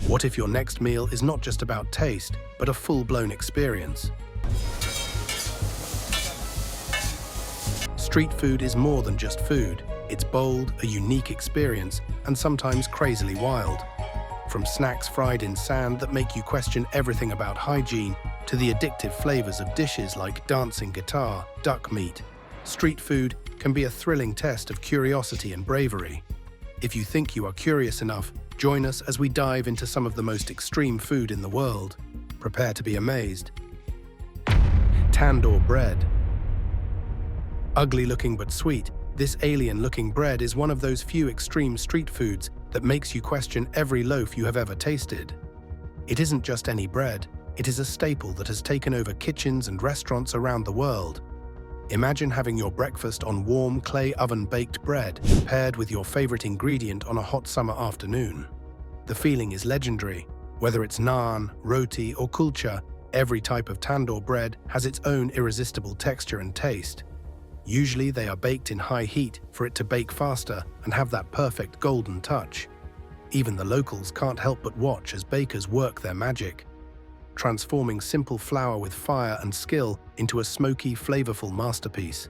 What if your next meal is not just about taste, but a full-blown experience? Street food is more than just food. It's bold, a unique experience, and sometimes crazily wild. From snacks fried in sand that make you question everything about hygiene, to the addictive flavors of dishes like dancing guitar, duck meat, street food can be a thrilling test of curiosity and bravery. If you think you are curious enough, join us as we dive into some of the most extreme food in the world. Prepare to be amazed. Tandoor bread. Ugly looking but sweet, this alien-looking bread is one of those few extreme street foods that makes you question every loaf you have ever tasted. It isn't just any bread, it is a staple that has taken over kitchens and restaurants around the world. Imagine having your breakfast on warm clay oven-baked bread, paired with your favorite ingredient on a hot summer afternoon. The feeling is legendary. Whether it's naan, roti, or kulcha, every type of tandoor bread has its own irresistible texture and taste. Usually they are baked in high heat for it to bake faster and have that perfect golden touch. Even the locals can't help but watch as bakers work their magic, transforming simple flour with fire and skill into a smoky, flavorful masterpiece.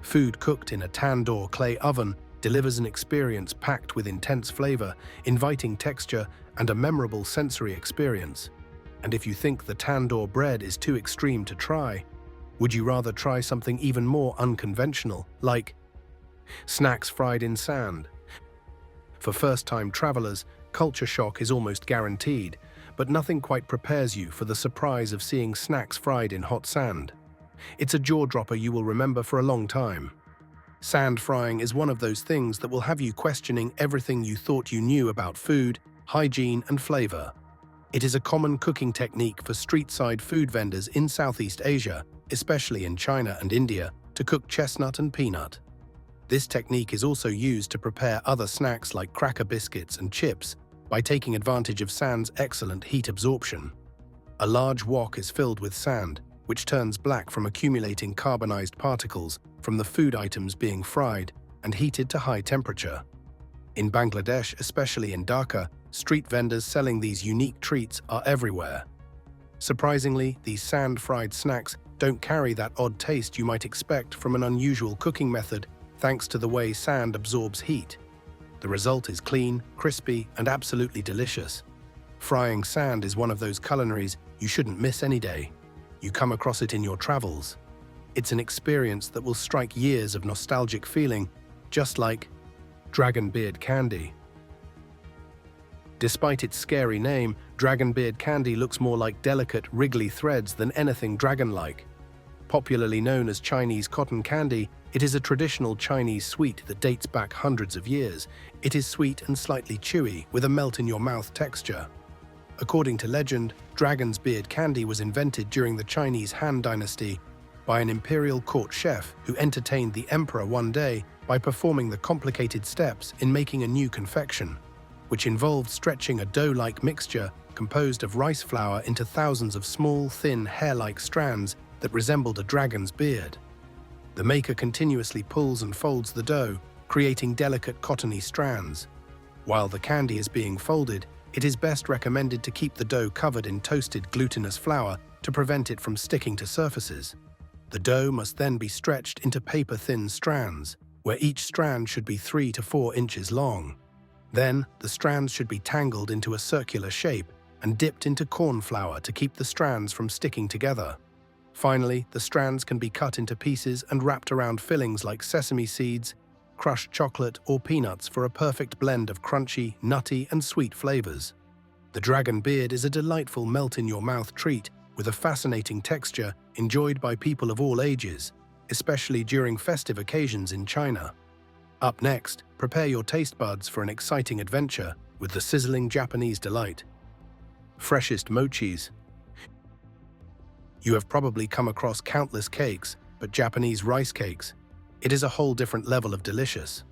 Food cooked in a tandoor clay oven delivers an experience packed with intense flavor, inviting texture, and a memorable sensory experience. And if you think the tandoor bread is too extreme to try, would you rather try something even more unconventional, like snacks fried in sand? For first-time travelers, culture shock is almost guaranteed, but nothing quite prepares you for the surprise of seeing snacks fried in hot sand. It's a jaw-dropper you will remember for a long time. Sand frying is one of those things that will have you questioning everything you thought you knew about food, hygiene, and flavor. It is a common cooking technique for street-side food vendors in Southeast Asia, especially in China and India, to cook chestnut and peanut. This technique is also used to prepare other snacks like cracker biscuits and chips by taking advantage of sand's excellent heat absorption. A large wok is filled with sand, which turns black from accumulating carbonized particles from the food items being fried and heated to high temperature. In Bangladesh, especially in Dhaka, street vendors selling these unique treats are everywhere. Surprisingly, these sand-fried snacks don't carry that odd taste you might expect from an unusual cooking method thanks to the way sand absorbs heat. The result is clean, crispy, and absolutely delicious. Frying sand is one of those culinaries you shouldn't miss any day. You come across it in your travels. It's an experience that will strike years of nostalgic feeling, just like dragon beard candy. Despite its scary name, dragon beard candy looks more like delicate, wriggly threads than anything dragon-like. Popularly known as Chinese cotton candy, it is a traditional Chinese sweet that dates back hundreds of years. It is sweet and slightly chewy, with a melt-in-your-mouth texture. According to legend, dragon's beard candy was invented during the Chinese Han Dynasty by an imperial court chef who entertained the emperor one day by performing the complicated steps in making a new confection, which involved stretching a dough-like mixture composed of rice flour into thousands of small, thin, hair-like strands that resembled a dragon's beard. The maker continuously pulls and folds the dough, creating delicate cottony strands. While the candy is being folded, it is best recommended to keep the dough covered in toasted glutinous flour to prevent it from sticking to surfaces. The dough must then be stretched into paper-thin strands, where each strand should be 3 to 4 inches long. Then, the strands should be tangled into a circular shape and dipped into corn flour to keep the strands from sticking together. Finally, the strands can be cut into pieces and wrapped around fillings like sesame seeds, crushed chocolate, or peanuts for a perfect blend of crunchy, nutty, and sweet flavors. The dragon beard is a delightful melt-in-your-mouth treat with a fascinating texture enjoyed by people of all ages, especially during festive occasions in China. Up next, prepare your taste buds for an exciting adventure with the sizzling Japanese delight. Freshest mochis. You have probably come across countless cakes, but Japanese rice cakes, it is a whole different level of delicious.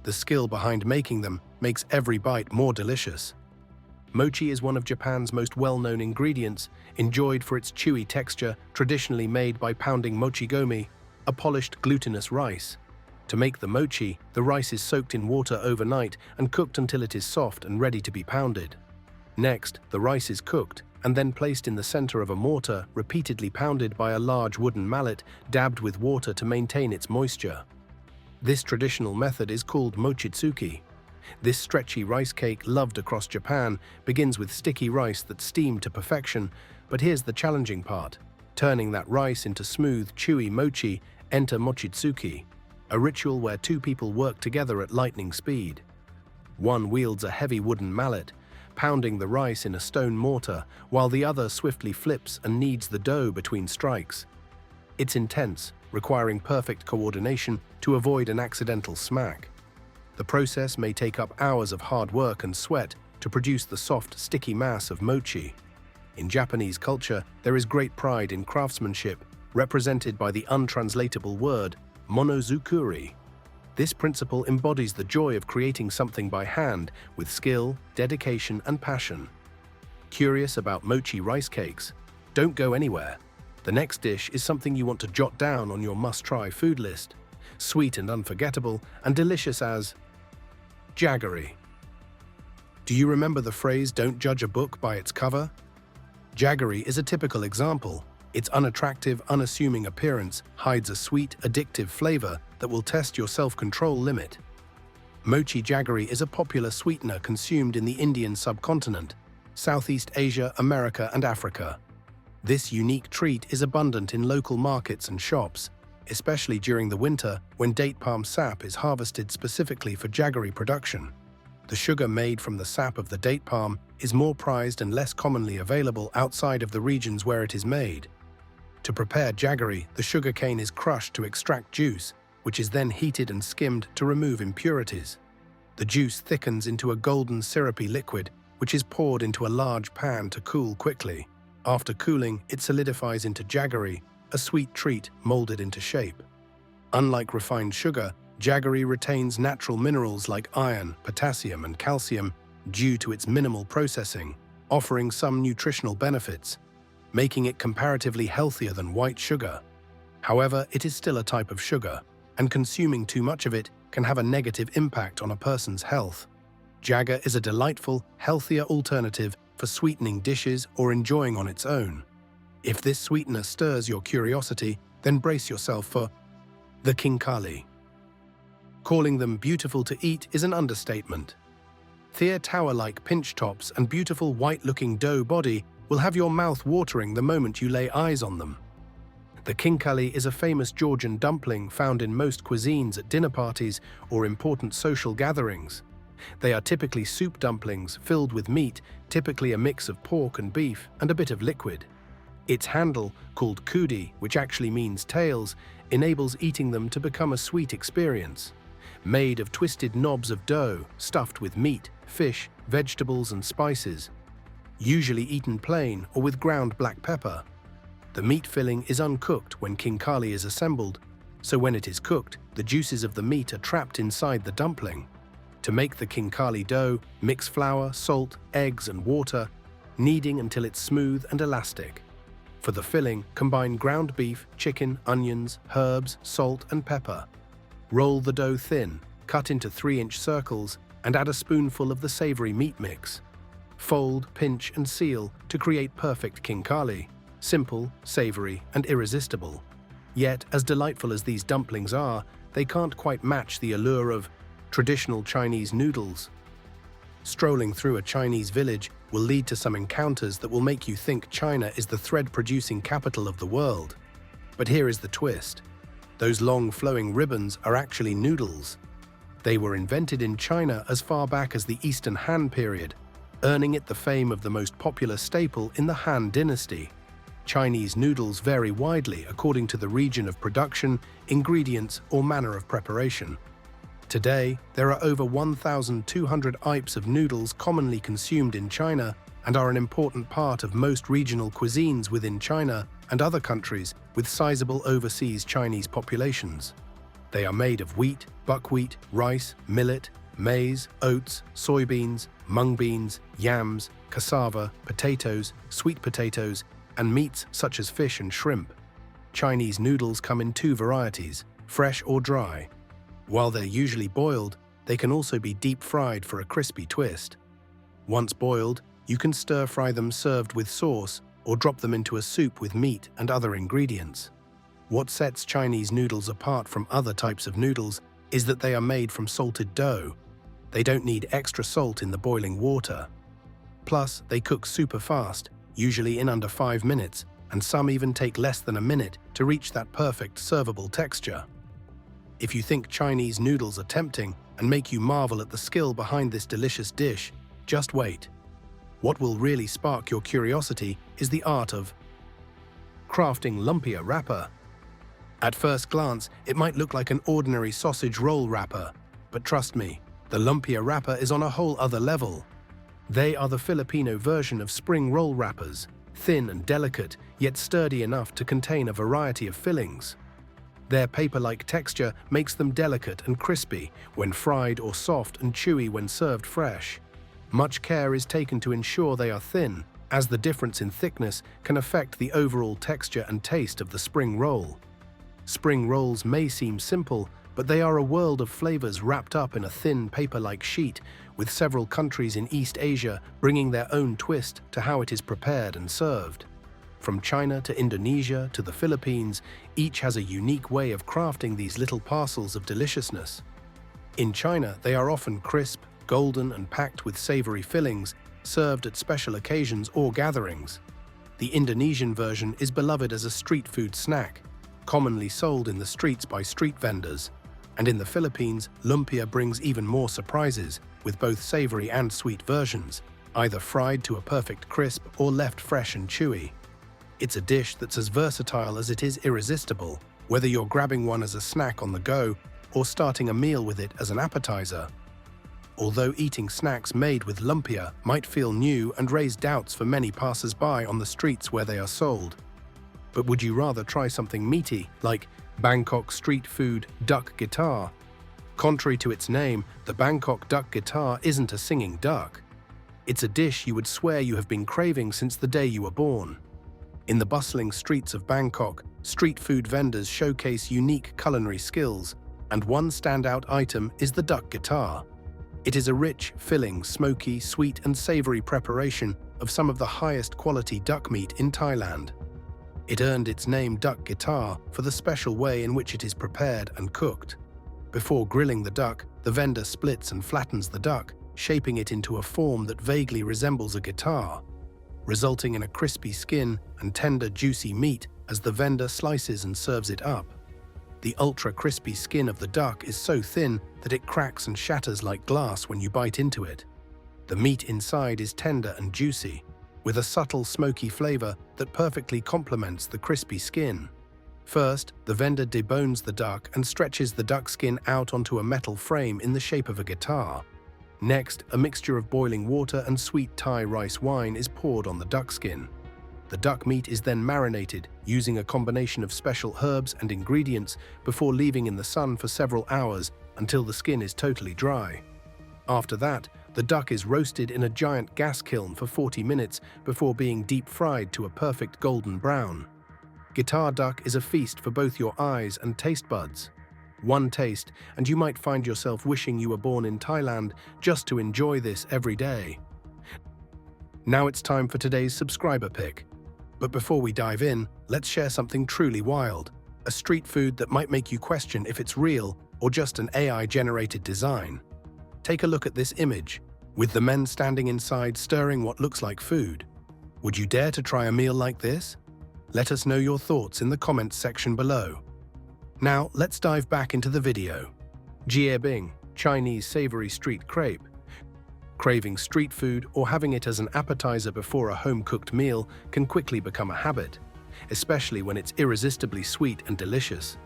The skill behind making them makes every bite more delicious. Mochi is one of Japan's most well-known ingredients, enjoyed for its chewy texture, traditionally made by pounding mochigomi, a polished glutinous rice. To make the mochi, the rice is soaked in water overnight and cooked until it is soft and ready to be pounded. Next, the rice is cooked and then placed in the center of a mortar, repeatedly pounded by a large wooden mallet dabbed with water to maintain its moisture. This traditional method is called mochitsuki. This stretchy rice cake, loved across Japan, begins with sticky rice that's steamed to perfection, but here's the challenging part. Turning that rice into smooth, chewy mochi, enter mochitsuki, a ritual where two people work together at lightning speed. One wields a heavy wooden mallet, pounding the rice in a stone mortar, while the other swiftly flips and kneads the dough between strikes. It's intense, requiring perfect coordination to avoid an accidental smack. The process may take up hours of hard work and sweat to produce the soft, sticky mass of mochi. In Japanese culture, there is great pride in craftsmanship, represented by the untranslatable word monozukuri. This principle embodies the joy of creating something by hand with skill, dedication, and passion. Curious about mochi rice cakes? Don't go anywhere. The next dish is something you want to jot down on your must-try food list. Sweet and unforgettable, and delicious as Jaggery. Do you remember the phrase, "Don't judge a book by its cover"? Jaggery is a typical example. Its unattractive, unassuming appearance hides a sweet, addictive flavor that will test your self-control limit. Mochi jaggery is a popular sweetener consumed in the Indian subcontinent, Southeast Asia, America, and Africa. This unique treat is abundant in local markets and shops, especially during the winter when date palm sap is harvested specifically for jaggery production. The sugar made from the sap of the date palm is more prized and less commonly available outside of the regions where it is made. To prepare jaggery, the sugar cane is crushed to extract juice, which is then heated and skimmed to remove impurities. The juice thickens into a golden syrupy liquid, which is poured into a large pan to cool quickly. After cooling, it solidifies into jaggery, a sweet treat molded into shape. Unlike refined sugar, jaggery retains natural minerals like iron, potassium, and calcium due to its minimal processing, offering some nutritional benefits, making it comparatively healthier than white sugar. However, it is still a type of sugar, and consuming too much of it can have a negative impact on a person's health. Jaggery is a delightful, healthier alternative for sweetening dishes or enjoying on its own. If this sweetener stirs your curiosity, then brace yourself for the Khinkali. Calling them beautiful to eat is an understatement. Their tower-like pinch tops and beautiful white-looking dough body will have your mouth watering the moment you lay eyes on them. The Khinkali is a famous Georgian dumpling found in most cuisines at dinner parties or important social gatherings. They are typically soup dumplings filled with meat, typically a mix of pork and beef, and a bit of liquid. Its handle, called kudi, which actually means tails, enables eating them to become a sweet experience. Made of twisted knobs of dough, stuffed with meat, fish, vegetables, and spices. Usually eaten plain or with ground black pepper. The meat filling is uncooked when khinkali is assembled, so when it is cooked, the juices of the meat are trapped inside the dumpling. To make the khinkali dough, mix flour, salt, eggs, and water, kneading until it's smooth and elastic. For the filling, combine ground beef, chicken, onions, herbs, salt, and pepper. Roll the dough thin, cut into 3-inch circles, and add a spoonful of the savory meat mix. Fold, pinch, and seal to create perfect khinkali. Simple, savory, and irresistible. Yet, as delightful as these dumplings are, they can't quite match the allure of traditional Chinese noodles. Strolling through a Chinese village will lead to some encounters that will make you think China is the thread-producing capital of the world. But here is the twist. Those long flowing ribbons are actually noodles. They were invented in China as far back as the Eastern Han period, earning it the fame of the most popular staple in the Han dynasty. Chinese noodles vary widely according to the region of production, ingredients, or manner of preparation. Today, there are over 1,200 types of noodles commonly consumed in China and are an important part of most regional cuisines within China and other countries with sizable overseas Chinese populations. They are made of wheat, buckwheat, rice, millet, maize, oats, soybeans, mung beans, yams, cassava, potatoes, sweet potatoes, and meats such as fish and shrimp. Chinese noodles come in 2 varieties, fresh or dry. While they're usually boiled, they can also be deep fried for a crispy twist. Once boiled, You can stir-fry them served with sauce or drop them into a soup with meat and other ingredients. What sets Chinese noodles apart from other types of noodles is that they are made from salted dough. They don't need extra salt in the boiling water. Plus, they cook super fast, usually in under 5 minutes, and some even take less than a minute to reach that perfect servable texture. If you think Chinese noodles are tempting and make you marvel at the skill behind this delicious dish, just wait. What will really spark your curiosity is the art of crafting lumpia wrapper. At first glance, it might look like an ordinary sausage roll wrapper, but trust me, the lumpia wrapper is on a whole other level. They are the Filipino version of spring roll wrappers, thin and delicate, yet sturdy enough to contain a variety of fillings. Their paper-like texture makes them delicate and crispy when fried or soft and chewy when served fresh. Much care is taken to ensure they are thin, as the difference in thickness can affect the overall texture and taste of the spring roll. Spring rolls may seem simple, but they are a world of flavors wrapped up in a thin paper-like sheet, with several countries in East Asia bringing their own twist to how it is prepared and served. From China to Indonesia to the Philippines, each has a unique way of crafting these little parcels of deliciousness. In China, they are often crisp, golden, and packed with savory fillings, served at special occasions or gatherings. The Indonesian version is beloved as a street food snack, commonly sold in the streets by street vendors. And in the Philippines, lumpia brings even more surprises, with both savory and sweet versions, either fried to a perfect crisp or left fresh and chewy. It's a dish that's as versatile as it is irresistible, whether you're grabbing one as a snack on the go or starting a meal with it as an appetizer. Although eating snacks made with lumpia might feel new and raise doubts for many passers-by on the streets where they are sold. But would you rather try something meaty, like Bangkok street food duck guitar? Contrary to its name, the Bangkok duck guitar isn't a singing duck. It's a dish you would swear you have been craving since the day you were born. In the bustling streets of Bangkok, street food vendors showcase unique culinary skills, and one standout item is the duck guitar. It is a rich, filling, smoky, sweet and savory preparation of some of the highest quality duck meat in Thailand. It earned its name duck guitar for the special way in which it is prepared and cooked. Before grilling the duck, the vendor splits and flattens the duck, shaping it into a form that vaguely resembles a guitar, resulting in a crispy skin and tender, juicy meat as the vendor slices and serves it up. The ultra-crispy skin of the duck is so thin that it cracks and shatters like glass when you bite into it. The meat inside is tender and juicy, with a subtle smoky flavor that perfectly complements the crispy skin. First, the vendor debones the duck and stretches the duck skin out onto a metal frame in the shape of a guitar. Next, a mixture of boiling water and sweet Thai rice wine is poured on the duck skin. The duck meat is then marinated using a combination of special herbs and ingredients before leaving in the sun for several hours until the skin is totally dry. After that, the duck is roasted in a giant gas kiln for 40 minutes before being deep fried to a perfect golden brown. Guitar duck is a feast for both your eyes and taste buds. One taste, and you might find yourself wishing you were born in Thailand just to enjoy this every day. Now it's time for today's subscriber pick. But before we dive in, let's share something truly wild, a street food that might make you question if it's real or just an AI-generated design. Take a look at this image, with the men standing inside stirring what looks like food. Would you dare to try a meal like this? Let us know your thoughts in the comments section below. Now, let's dive back into the video. Jian, Chinese savory street crepe. Craving street food or having it as an appetizer before a home-cooked meal can quickly become a habit, especially when it's irresistibly sweet and delicious.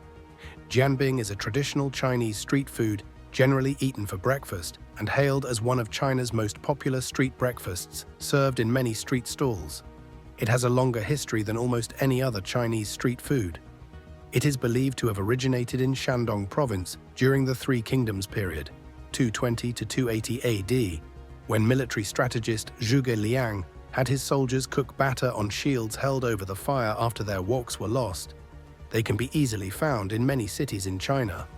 Jian is a traditional Chinese street food generally eaten for breakfast and hailed as one of China's most popular street breakfasts, served in many street stalls. It has a longer history than almost any other Chinese street food. It is believed to have originated in Shandong province during the Three Kingdoms period, 220 to 280 AD, when military strategist Zhuge Liang had his soldiers cook batter on shields held over the fire after their woks were lost. They can be easily found in many cities in China.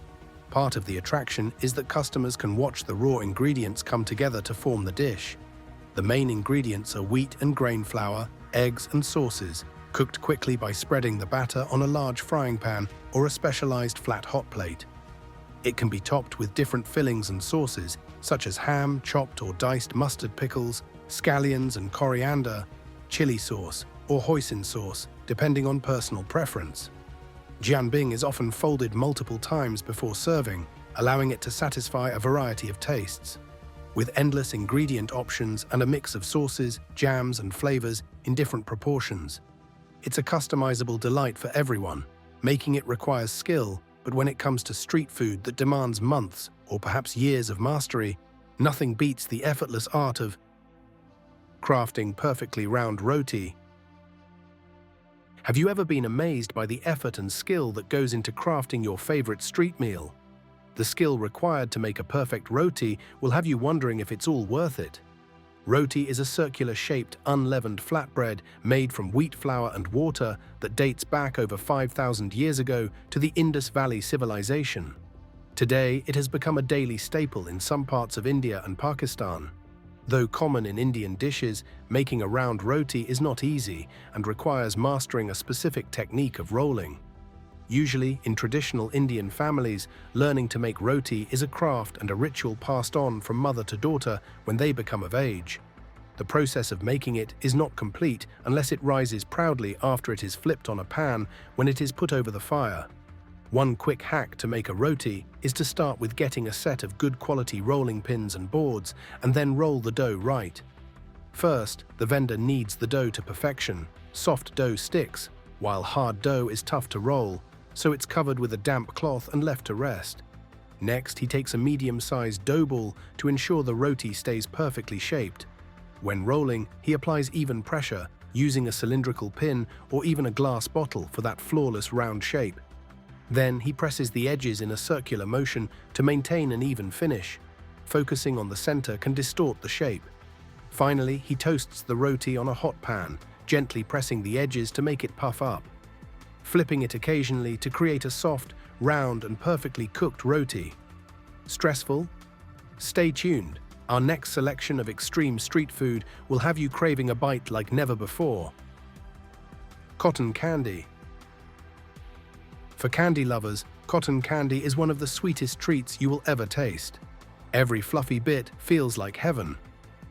Part of the attraction is that customers can watch the raw ingredients come together to form the dish. The main ingredients are wheat and grain flour, eggs and sauces, cooked quickly by spreading the batter on a large frying pan or a specialized flat hot plate. It can be topped with different fillings and sauces, such as ham, chopped or diced mustard pickles, scallions and coriander, chili sauce, or hoisin sauce, depending on personal preference. Jian is often folded multiple times before serving, allowing it to satisfy a variety of tastes. With endless ingredient options and a mix of sauces, jams, and flavors in different proportions, it's a customizable delight for everyone. Making it requires skill, but when it comes to street food that demands months or perhaps years of mastery, nothing beats the effortless art of crafting perfectly round roti. Have you ever been amazed by the effort and skill that goes into crafting your favorite street meal? The skill required to make a perfect roti will have you wondering if it's all worth it. Roti is a circular-shaped, unleavened flatbread made from wheat flour and water that dates back over 5,000 years ago to the Indus Valley civilization. Today, it has become a daily staple in some parts of India and Pakistan. Though common in Indian dishes, making a round roti is not easy and requires mastering a specific technique of rolling. Usually, in traditional Indian families, learning to make roti is a craft and a ritual passed on from mother to daughter when they become of age. The process of making it is not complete unless it rises proudly after it is flipped on a pan when it is put over the fire. One quick hack to make a roti is to start with getting a set of good quality rolling pins and boards and then roll the dough right. First, the vendor kneads the dough to perfection. Soft dough sticks, while hard dough is tough to roll, so it's covered with a damp cloth and left to rest. Next, he takes a medium-sized dough ball to ensure the roti stays perfectly shaped. When rolling, he applies even pressure, using a cylindrical pin or even a glass bottle for that flawless round shape. Then he presses the edges in a circular motion to maintain an even finish. Focusing on the center can distort the shape. Finally, he toasts the roti on a hot pan, gently pressing the edges to make it puff up. Flipping it occasionally to create a soft, round, and perfectly cooked roti. Stressful? Stay tuned. Our next selection of extreme street food will have you craving a bite like never before. Cotton candy. For candy lovers, cotton candy is one of the sweetest treats you will ever taste. Every fluffy bit feels like heaven.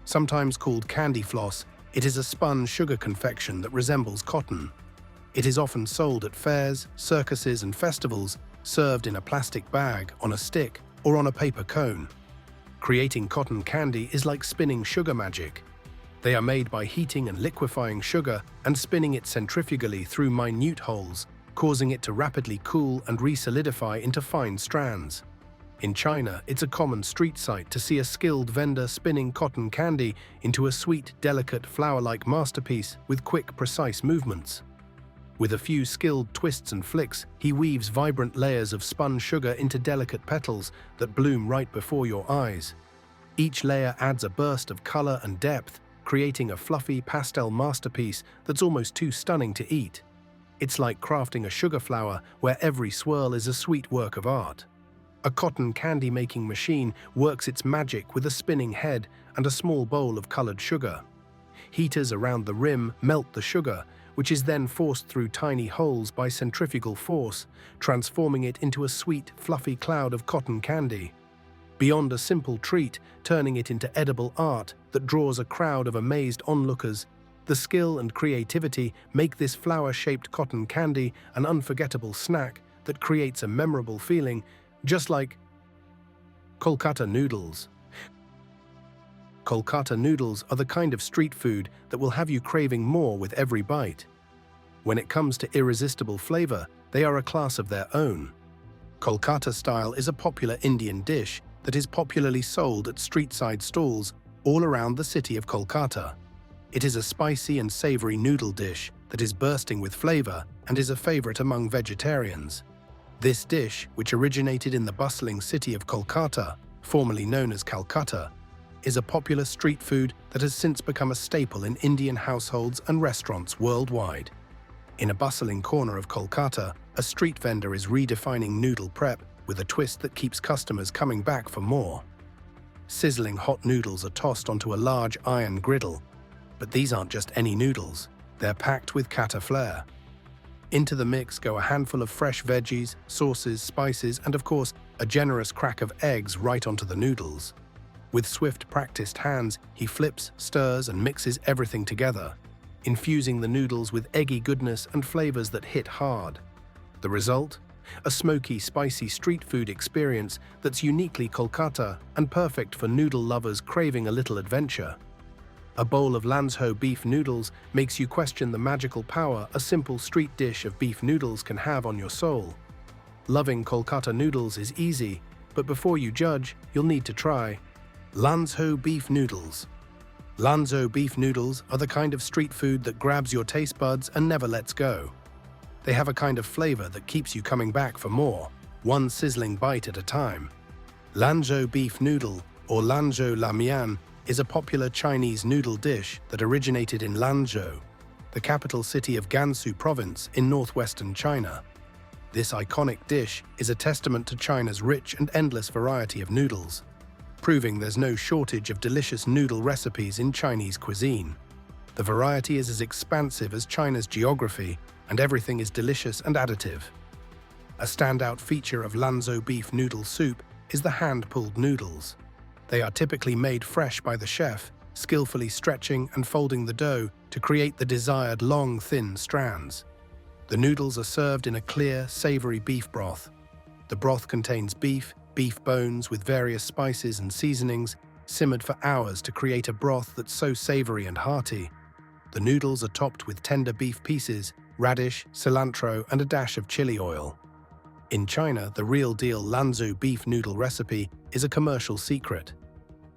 Sometimes called candy floss, it is a spun sugar confection that resembles cotton. It is often sold at fairs, circuses, and festivals, served in a plastic bag, on a stick, or on a paper cone. Creating cotton candy is like spinning sugar magic. They are made by heating and liquefying sugar and spinning it centrifugally through minute holes, causing it to rapidly cool and re-solidify into fine strands. In China, it's a common street sight to see a skilled vendor spinning cotton candy into a sweet, delicate, flower-like masterpiece with quick, precise movements. With a few skilled twists and flicks, he weaves vibrant layers of spun sugar into delicate petals that bloom right before your eyes. Each layer adds a burst of color and depth, creating a fluffy pastel masterpiece that's almost too stunning to eat. It's like crafting a sugar flower where every swirl is a sweet work of art. A cotton candy-making machine works its magic with a spinning head and a small bowl of colored sugar. Heaters around the rim melt the sugar, which is then forced through tiny holes by centrifugal force, transforming it into a sweet, fluffy cloud of cotton candy. Beyond a simple treat, turning it into edible art that draws a crowd of amazed onlookers, the skill and creativity make this flower-shaped cotton candy an unforgettable snack that creates a memorable feeling, just like Kolkata noodles. Kolkata noodles are the kind of street food that will have you craving more with every bite. When it comes to irresistible flavor, they are a class of their own. Kolkata style is a popular Indian dish that is popularly sold at street-side stalls all around the city of Kolkata. It is a spicy and savory noodle dish that is bursting with flavor and is a favorite among vegetarians. This dish, which originated in the bustling city of Kolkata, formerly known as Calcutta, is a popular street food that has since become a staple in Indian households and restaurants worldwide. In a bustling corner of Kolkata, a street vendor is redefining noodle prep with a twist that keeps customers coming back for more. Sizzling hot noodles are tossed onto a large iron griddle. But these aren't just any noodles, they're packed with kata flair. Into the mix go a handful of fresh veggies, sauces, spices, and of course, a generous crack of eggs right onto the noodles. With swift, practiced hands, he flips, stirs, and mixes everything together, infusing the noodles with eggy goodness and flavors that hit hard. The result? A smoky, spicy street food experience that's uniquely Kolkata and perfect for noodle lovers craving a little adventure. A bowl of Lanzhou beef noodles makes you question the magical power a simple street dish of beef noodles can have on your soul. Loving Kolkata noodles is easy, but before you judge, you'll need to try Lanzhou beef noodles. Lanzhou beef noodles are the kind of street food that grabs your taste buds and never lets go. They have a kind of flavor that keeps you coming back for more, one sizzling bite at a time. Lanzhou beef noodle, or Lanzhou lamian, is a popular Chinese noodle dish that originated in Lanzhou, the capital city of Gansu province in northwestern China. This iconic dish is a testament to China's rich and endless variety of noodles, proving there's no shortage of delicious noodle recipes in Chinese cuisine. The variety is as expansive as China's geography, and everything is delicious and additive. A standout feature of Lanzhou beef noodle soup is the hand-pulled noodles. They are typically made fresh by the chef, skillfully stretching and folding the dough to create the desired long, thin strands. The noodles are served in a clear, savory beef broth. The broth contains beef bones with various spices and seasonings, simmered for hours to create a broth that's so savory and hearty. The noodles are topped with tender beef pieces, radish, cilantro, and a dash of chili oil. In China, the real-deal Lanzhou beef noodle recipe is a commercial secret.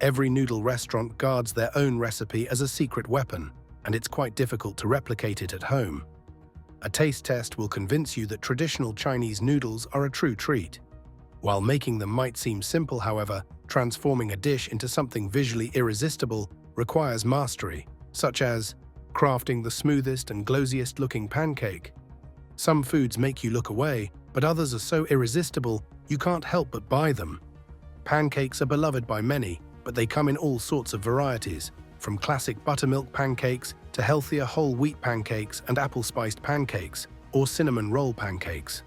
Every noodle restaurant guards their own recipe as a secret weapon, and it's quite difficult to replicate it at home. A taste test will convince you that traditional Chinese noodles are a true treat. While making them might seem simple, however, transforming a dish into something visually irresistible requires mastery, such as crafting the smoothest and glossiest looking pancake. Some foods make you look away, but others are so irresistible you can't help but buy them. Pancakes are beloved by many, but they come in all sorts of varieties, from classic buttermilk pancakes to healthier whole wheat pancakes and apple-spiced pancakes, or cinnamon roll pancakes.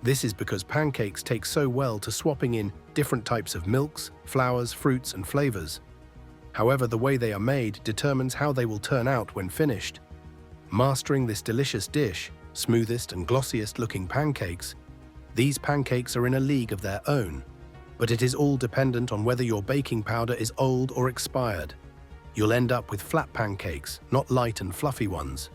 This is because pancakes take so well to swapping in different types of milks, flours, fruits, and flavors. However, the way they are made determines how they will turn out when finished. Mastering this delicious dish, smoothest and glossiest looking pancakes, these pancakes are in a league of their own. But it is all dependent on whether your baking powder is old or expired. You'll end up with flat pancakes, not light and fluffy ones.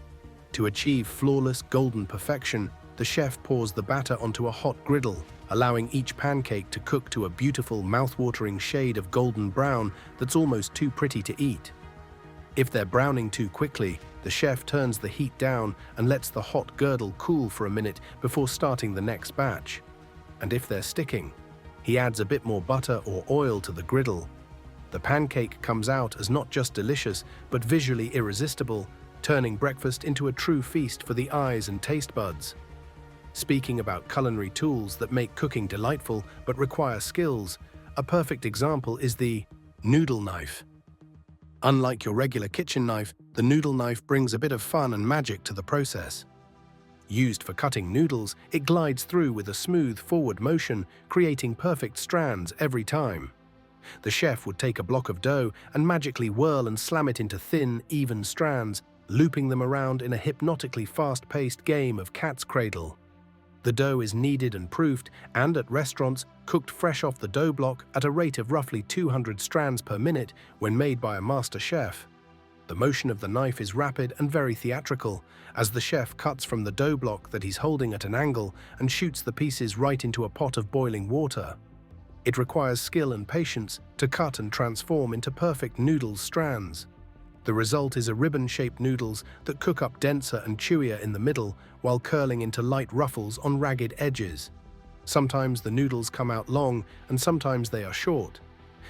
To achieve flawless golden perfection, the chef pours the batter onto a hot griddle, allowing each pancake to cook to a beautiful, mouth-watering shade of golden brown that's almost too pretty to eat. If they're browning too quickly, the chef turns the heat down and lets the hot girdle cool for a minute before starting the next batch. And if they're sticking, he adds a bit more butter or oil to the griddle. The pancake comes out as not just delicious, but visually irresistible, turning breakfast into a true feast for the eyes and taste buds. Speaking about culinary tools that make cooking delightful but require skills, a perfect example is the noodle knife. Unlike your regular kitchen knife, the noodle knife brings a bit of fun and magic to the process. Used for cutting noodles, it glides through with a smooth forward motion, creating perfect strands every time. The chef would take a block of dough and magically whirl and slam it into thin, even strands, looping them around in a hypnotically fast-paced game of cat's cradle. The dough is kneaded and proofed, and at restaurants, cooked fresh off the dough block at a rate of roughly 200 strands per minute when made by a master chef. The motion of the knife is rapid and very theatrical, as the chef cuts from the dough block that he's holding at an angle and shoots the pieces right into a pot of boiling water. It requires skill and patience to cut and transform into perfect noodles strands. The result is a ribbon-shaped noodles that cook up denser and chewier in the middle while curling into light ruffles on ragged edges. Sometimes the noodles come out long and sometimes they are short.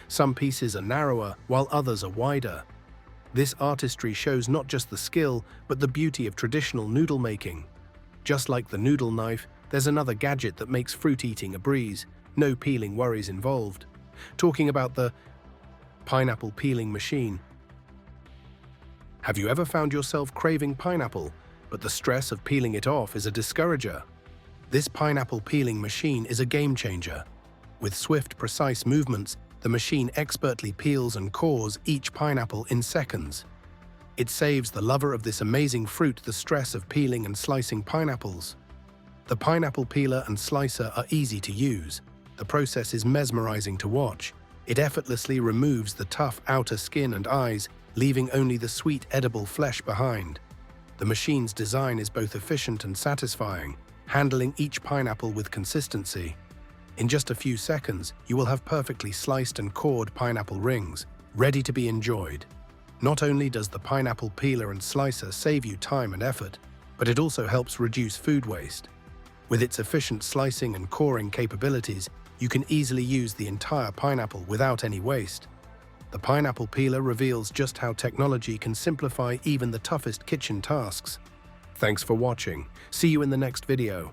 Some pieces are narrower while others are wider. This artistry shows not just the skill, but the beauty of traditional noodle making. Just like the noodle knife, there's another gadget that makes fruit eating a breeze. No peeling worries involved. Talking about the Pineapple peeling machine. Have you ever found yourself craving pineapple, but the stress of peeling it off is a discourager? This pineapple peeling machine is a game changer. With swift, precise movements, the machine expertly peels and cores each pineapple in seconds. It saves the lover of this amazing fruit the stress of peeling and slicing pineapples. The pineapple peeler and slicer are easy to use. The process is mesmerizing to watch. It effortlessly removes the tough outer skin and eyes, leaving only the sweet edible flesh behind. The machine's design is both efficient and satisfying, handling each pineapple with consistency. In just a few seconds, you will have perfectly sliced and cored pineapple rings, ready to be enjoyed. Not only does the pineapple peeler and slicer save you time and effort, but it also helps reduce food waste. With its efficient slicing and coring capabilities, you can easily use the entire pineapple without any waste. The pineapple peeler reveals just how technology can simplify even the toughest kitchen tasks. Thanks for watching. See you in the next video.